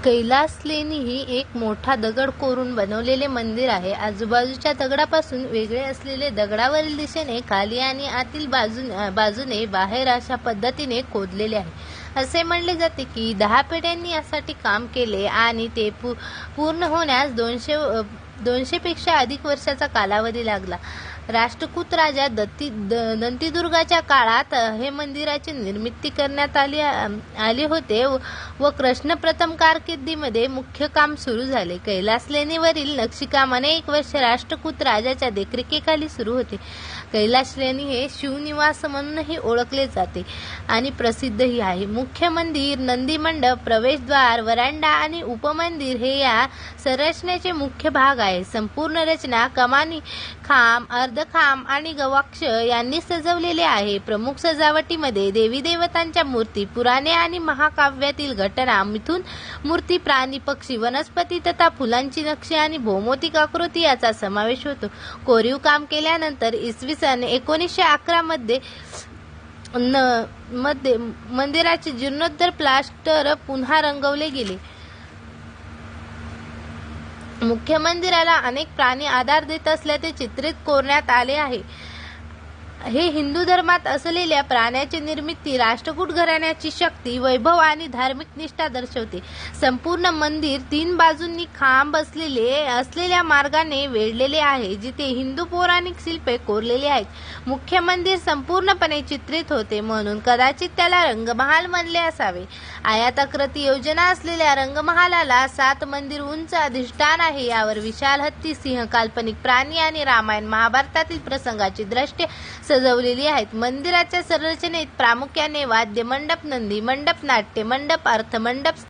कैलास लेणी ही एक मोठा दगड कोरून बनवलेले मंदिर आहे. आजूबाजूच्या दगडापासून वेगळे असलेले दगडावरील दिशेने खाली आणि आतील बाजूने बाहेर अशा पद्धतीने खोदलेले आहे. असे म्हणले जाते की 10 पिढ्यांनी यासाठी काम केले आणि ते पूर्ण होण्यास 200 पेक्षा अधिक वर्षाचा कालावधी लागला. राष्ट्रकूट राजा दंतीदुर्गाच्या काळात हे मंदिराची निर्मिती करण्यात आली होते व कृष्ण प्रथम कारकिर्दीमध्ये मुख्य काम सुरू झाले. कैलास लेणीवरील नक्षीकाम अनेक वर्ष राष्ट्रकूट राजाच्या देखरेखीखाली सुरू होते. कैलास लेणी हे शिवनिवास म्हणूनही ओळखले जाते आणि प्रसिद्धही आहे. मुख्य मंदिर, नंदी मंडप, प्रवेशद्वार, वरांडा आणि उपमंदिर हे या संरचनेचे मुख्य भाग आहे. संपूर्ण रचना कमानी, खांब, अर्धखांब आणि गवाक्ष यांनी सजवलेले आहे. प्रमुख सजावटीमध्ये देवी देवतांच्या मूर्ती, पुराणे आणि महाकाव्यातील घटना, मिथुन मूर्ती, प्राणी, पक्षी, वनस्पती तथा फुलांची नक्षी आणि भौमितिक आकृती याचा समावेश होतो. कोरीव काम केल्यानंतर इसवी सन 1911 मध्ये मंदिराचे जीर्णोद्धार प्लास्टर पुन्हा रंगवले गेले. मुख्य मंदिराला अनेक प्राणी आधार देत असल्याचे चित्रित कोरण्यात आले आहे. हे हिंदू धर्मात असलेल्या प्राण्याची निर्मिती, राष्ट्रकूट घराण्याची शक्ती, वैभव आणि धार्मिक निष्ठा दर्शवते. संपूर्ण मंदिर 3 बाजूंनी खांब असलेल्या मार्गाने वेढलेले आहे, जिथे हिंदू पौराणिक शिल्पे कोरलेली आहेत. मुख्य मंदिर संपूर्णपणे चित्रित होते म्हणून कदाचित त्याला रंगमहाल म्हणले असावे. आयताकृती योजना असलेल्या रंगमहालाला 7 मंदिर उंच अधिष्ठान आहे. यावर विशाल हत्ती, सिंह, काल्पनिक प्राणी आणि रामायण महाभारतातील प्रसंगाची दृश्ये सजवलेली आहेत. मंदिराच्या संरचनेत प्रामुख्याने वाद्य मंडप, नंदी मंडप, नाट्य मंडप, अर्थ मंडप,